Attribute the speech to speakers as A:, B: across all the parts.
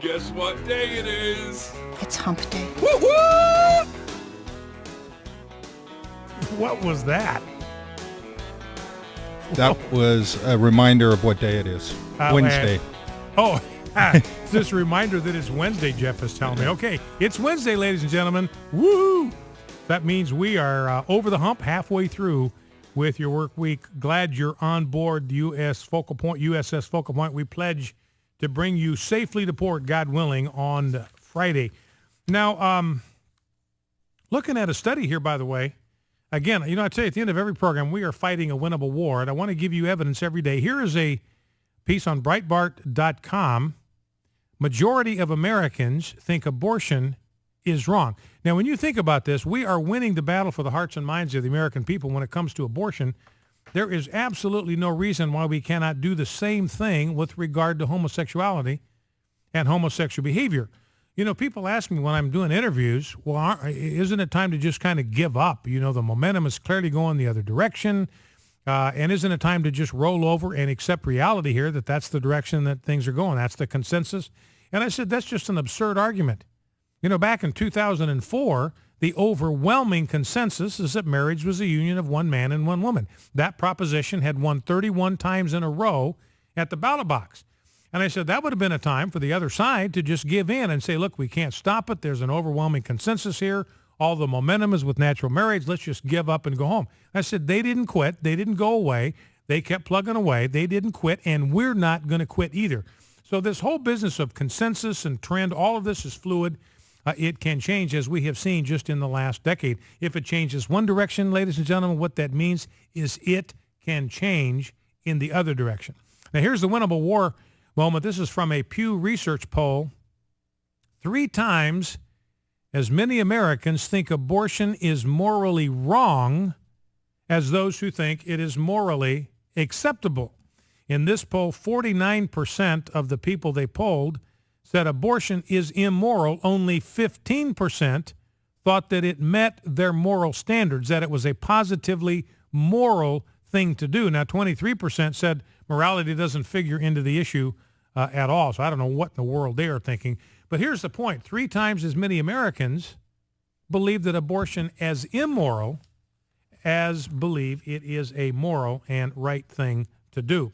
A: Guess what day it is?
B: It's hump day.
A: Woo-woo!
C: What was that?
D: That was a reminder of what day it is. Wednesday.
C: Just a reminder that it's Wednesday, Jeff is telling me. Okay, it's Wednesday, ladies and gentlemen. Woo! That means we are over the hump, halfway through with your work week. Glad you're on board USS Focal Point. We pledge to bring you safely to port, God willing, on Friday. Now, looking at a study here, by the way, again, I tell you, at the end of every program, we are fighting a winnable war, and I want to give you evidence every day. Here is a piece on Breitbart.com. Majority of Americans think abortion is wrong. Now, when you think about this, we are winning the battle for the hearts and minds of the American people when it comes to abortion. There is absolutely no reason why we cannot do the same thing with regard to homosexuality and homosexual behavior. People ask me when I'm doing interviews, well, isn't it time to just kind of give up? The momentum is clearly going the other direction. And isn't it time to just roll over and accept reality here that that's the direction that things are going? That's the consensus. And I said, that's just an absurd argument. Back in 2004, the overwhelming consensus is that marriage was a union of one man and one woman. That proposition had won 31 times in a row at the ballot box. And I said, that would have been a time for the other side to just give in and say, look, we can't stop it. There's an overwhelming consensus here. All the momentum is with natural marriage. Let's just give up and go home. I said, they didn't quit. They didn't go away. They kept plugging away. They didn't quit, and we're not going to quit either. So this whole business of consensus and trend, all of this is fluid. It can change, as we have seen just in the last decade. If it changes one direction, ladies and gentlemen, what that means is it can change in the other direction. Now, here's the winnable war moment. This is from a Pew Research poll. 3 times as many Americans think abortion is morally wrong as those who think it is morally acceptable. In this poll, 49% of the people they polled said abortion is immoral. Only 15% thought that it met their moral standards, that it was a positively moral thing to do. Now, 23% said morality doesn't figure into the issue at all. So I don't know what in the world they are thinking. But here's the point. 3 times as many Americans believe that abortion is immoral as believe it is a moral and right thing to do.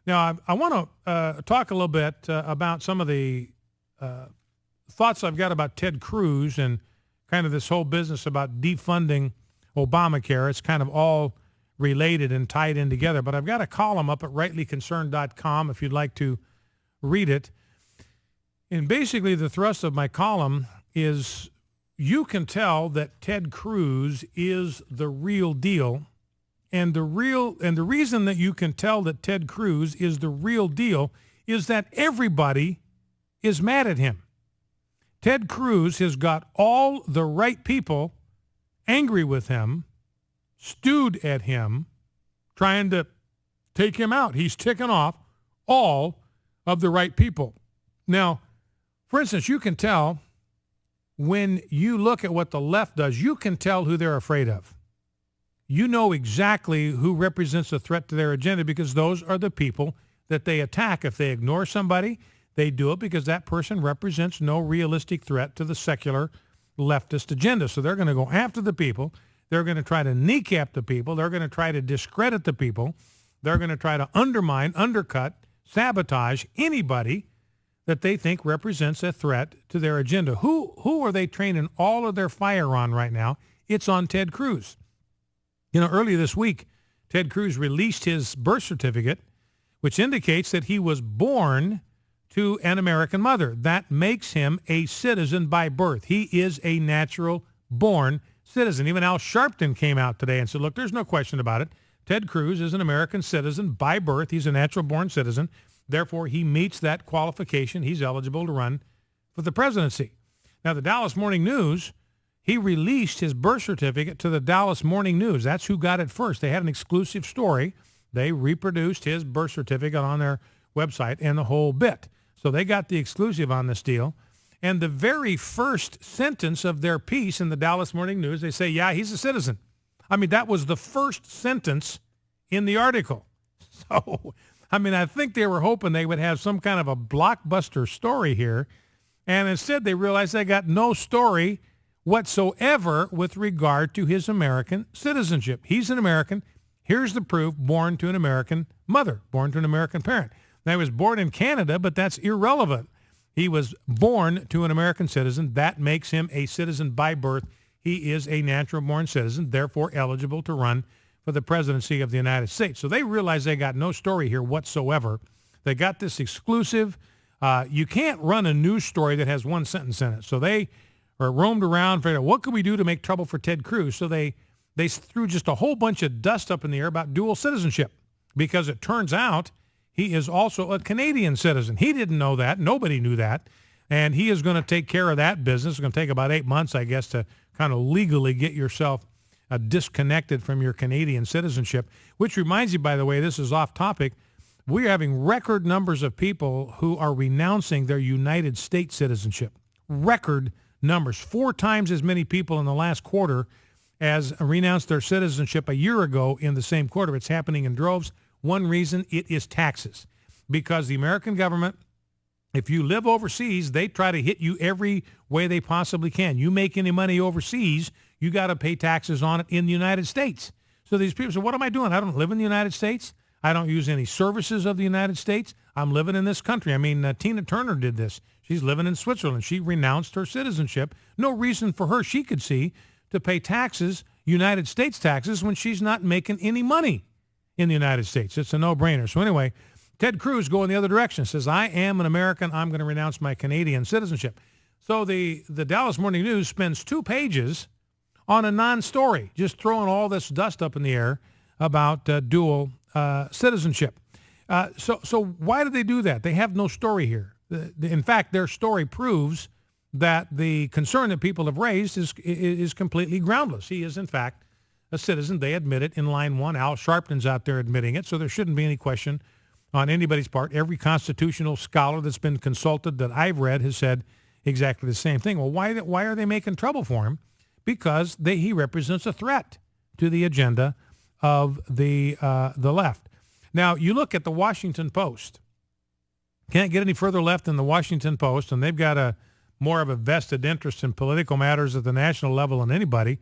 C: Now, I want to talk a little bit about some of the thoughts I've got about Ted Cruz and kind of this whole business about defunding Obamacare. It's kind of all related and tied in together. But I've got a column up at rightlyconcerned.com if you'd like to read it. And basically the thrust of my column is you can tell that Ted Cruz is the real deal. And the reason that you can tell that Ted Cruz is the real deal is that everybody is mad at him. Ted Cruz has got all the right people angry with him, stewed at him, trying to take him out. He's ticking off all of the right people. Now, for instance, you can tell when you look at what the left does, you can tell who they're afraid of. You know exactly who represents a threat to their agenda because those are the people that they attack. If they ignore somebody, they do it because that person represents no realistic threat to the secular leftist agenda. So they're going to go after the people. They're going to try to kneecap the people. They're going to try to discredit the people. They're going to try to undermine, undercut, sabotage anybody that they think represents a threat to their agenda. Who are they training all of their fire on right now? It's on Ted Cruz. Earlier this week, Ted Cruz released his birth certificate, which indicates that he was born to an American mother. That makes him a citizen by birth. He is a natural-born citizen. Even Al Sharpton came out today and said, look, there's no question about it. Ted Cruz is an American citizen by birth. He's a natural-born citizen. Therefore, he meets that qualification. He's eligible to run for the presidency. Now, the Dallas Morning News, he released his birth certificate to the Dallas Morning News. That's who got it first. They had an exclusive story. They reproduced his birth certificate on their website and the whole bit. So they got the exclusive on this deal. And the very first sentence of their piece in the Dallas Morning News, they say, yeah, he's a citizen. I mean, that was the first sentence in the article. So, I mean, I think they were hoping they would have some kind of a blockbuster story here And instead, they realized they got no story whatsoever with regard to his American citizenship. He's an American. Here's the proof, born to an American mother, born to an American parent. Now, he was born in Canada, but that's irrelevant. He was born to an American citizen. That makes him a citizen by birth. He is a natural-born citizen, therefore eligible to run for the presidency of the United States. So they realized they got no story here whatsoever. They got this exclusive. You can't run a news story that has one sentence in it. So they roamed around, figured out what could we do to make trouble for Ted Cruz. So they threw just a whole bunch of dust up in the air about dual citizenship, because it turns out he is also a Canadian citizen. He didn't know that. Nobody knew that. And he is going to take care of that business. It's going to take about 8 months, I guess, to kind of legally get yourself disconnected from your Canadian citizenship, which reminds you, by the way, this is off topic. We're having record numbers of people who are renouncing their United States citizenship. Record numbers. 4 times as many people in the last quarter as renounced their citizenship a year ago in the same quarter. It's happening in droves. One reason, it is taxes. Because the American government, if you live overseas, they try to hit you every way they possibly can. You make any money overseas, you got to pay taxes on it in the United States. So these people say, what am I doing? I don't live in the United States. I don't use any services of the United States. I'm living in this country. I mean, Tina Turner did this. She's living in Switzerland. She renounced her citizenship. No reason for her, she could see, to pay taxes, United States taxes, when she's not making any money in the United States. It's a no-brainer. So anyway, Ted Cruz going the other direction, says, I am an American. I'm going to renounce my Canadian citizenship. So the Dallas Morning News spends 2 pages on a non-story, just throwing all this dust up in the air about dual citizenship. So why do they do that? They have no story here. In fact, their story proves that the concern that people have raised is completely groundless. He is, in fact, a citizen. They admit it in line 1. Al Sharpton's out there admitting it, so there shouldn't be any question on anybody's part. Every constitutional scholar that's been consulted that I've read has said exactly the same thing. Well, why are they making trouble for him? Because he represents a threat to the agenda of the left. Now, you look at the Washington Post. Can't get any further left than the Washington Post, and they've got more of a vested interest in political matters at the national level than anybody.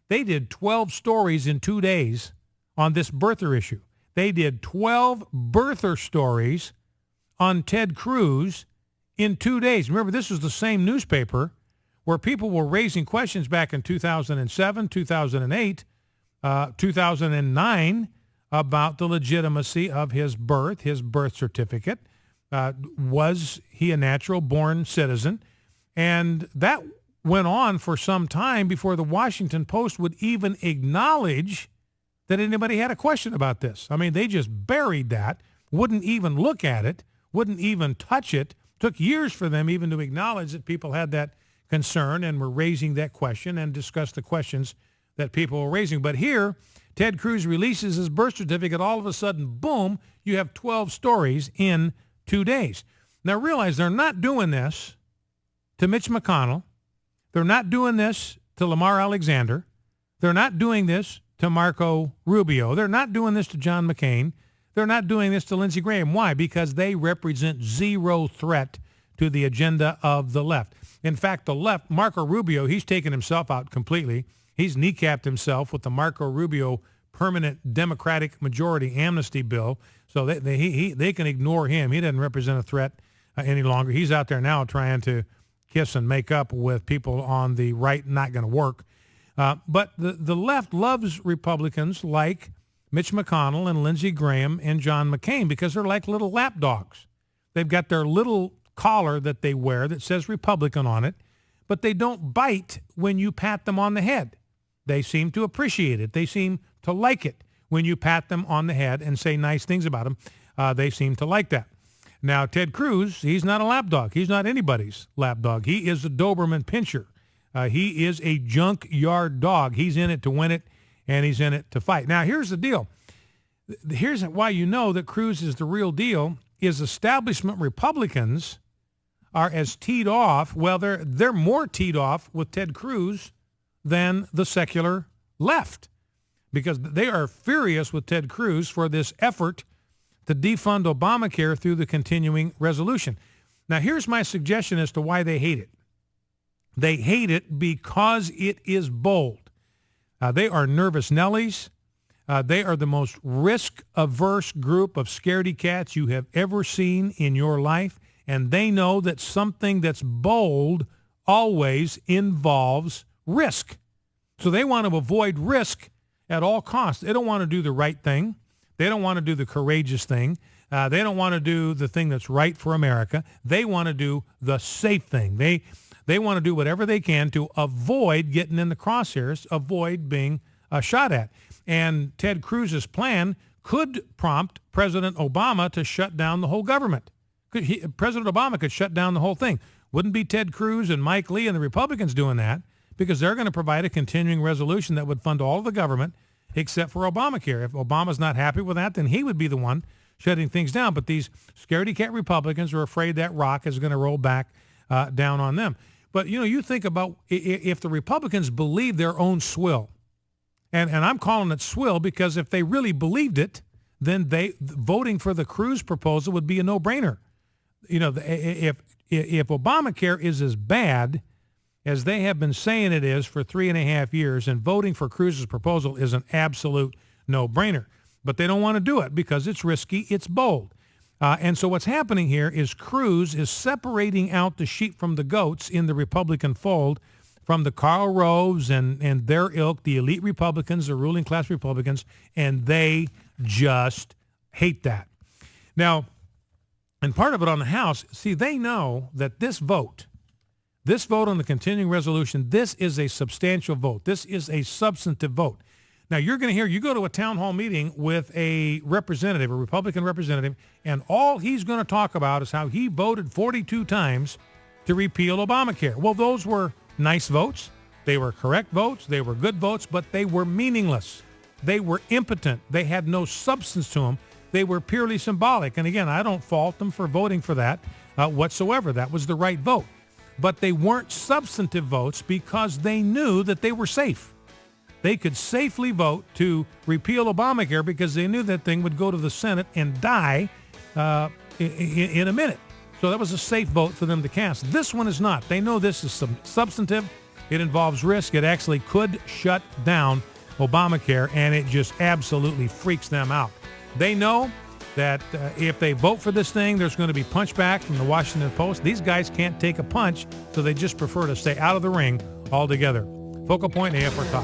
C: They did 12 stories in 2 days on this birther issue. They did 12 birther stories on Ted Cruz in 2 days. Remember, this was the same newspaper where people were raising questions back in 2007, 2008, 2009 about the legitimacy of his birth certificate. Was he a natural-born citizen? And that went on for some time before the Washington Post would even acknowledge that anybody had a question about this. I mean, they just buried that, wouldn't even look at it, wouldn't even touch it. Took years for them even to acknowledge that people had that concern and were raising that question and discuss the questions that people were raising. But here, Ted Cruz releases his birth certificate. All of a sudden, boom, you have 12 stories in 2 days. Now, realize they're not doing this to Mitch McConnell. They're not doing this to Lamar Alexander. They're not doing this to Marco Rubio. They're not doing this to John McCain. They're not doing this to Lindsey Graham. Why? Because they represent zero threat to the agenda of the left. In fact, the left, Marco Rubio, he's taken himself out completely. He's kneecapped himself with the Marco Rubio permanent Democratic majority amnesty bill. So they can ignore him. He doesn't represent a threat any longer. He's out there now trying to kiss and make up with people on the right. Not going to work. But the left loves Republicans like Mitch McConnell and Lindsey Graham and John McCain because they're like little lapdogs. They've got their little collar that they wear that says Republican on it, but they don't bite when you pat them on the head. They seem to appreciate it. They seem to like it when you pat them on the head and say nice things about them. They seem to like that. Now, Ted Cruz, he's not a lapdog. He's not anybody's lapdog. He is a Doberman Pinscher. He is a junkyard dog. He's in it to win it, and he's in it to fight. Now, here's the deal. Here's why you know that Cruz is the real deal is establishment Republicans are as teed off. Well, they're more teed off with Ted Cruz than the secular left because they are furious with Ted Cruz for this effort to defund Obamacare through the continuing resolution. Now, here's my suggestion as to why they hate it. They hate it because it is bold. They are nervous Nellies. They are the most risk-averse group of scaredy cats you have ever seen in your life, and they know that something that's bold always involves risk. So they want to avoid risk at all costs. They don't want to do the right thing. They don't want to do the courageous thing. They don't want to do the thing that's right for America. They want to do the safe thing. They want to do whatever they can to avoid getting in the crosshairs, avoid being shot at. And Ted Cruz's plan could prompt President Obama to shut down the whole government. President Obama could shut down the whole thing. Wouldn't be Ted Cruz and Mike Lee and the Republicans doing that, because they're going to provide a continuing resolution that would fund all of the government except for Obamacare. If Obama's not happy with that, then he would be the one shutting things down. But these scaredy cat Republicans are afraid that rock is going to roll back down on them. But, you think about if the Republicans believe their own swill, and I'm calling it swill because if they really believed it, then voting for the Cruz proposal would be a no-brainer. If Obamacare is as bad as they have been saying it is for 3.5 years, and voting for Cruz's proposal is an absolute no-brainer. But they don't want to do it because it's risky, it's bold. And so what's happening here is Cruz is separating out the sheep from the goats in the Republican fold from the Karl Roves and their ilk, the elite Republicans, the ruling class Republicans, and they just hate that. Now, and part of it on the House, see, they know that this vote on the continuing resolution, this is a substantial vote. This is a substantive vote. Now, you're going to hear, you go to a town hall meeting with a representative, a Republican representative, and all he's going to talk about is how he voted 42 times to repeal Obamacare. Well, those were nice votes. They were correct votes. They were good votes, but they were meaningless. They were impotent. They had no substance to them. They were purely symbolic. And again, I don't fault them for voting for that whatsoever. That was the right vote. But they weren't substantive votes because they knew that they were safe. They could safely vote to repeal Obamacare because they knew that thing would go to the Senate and die in a minute. So that was a safe vote for them to cast. This one is not. They know this is substantive. It involves risk. It actually could shut down Obamacare, and it just absolutely freaks them out. They know that if they vote for this thing, there's going to be punchback from the Washington Post. These guys can't take a punch, so they just prefer to stay out of the ring altogether. Focal Point AFR Talk.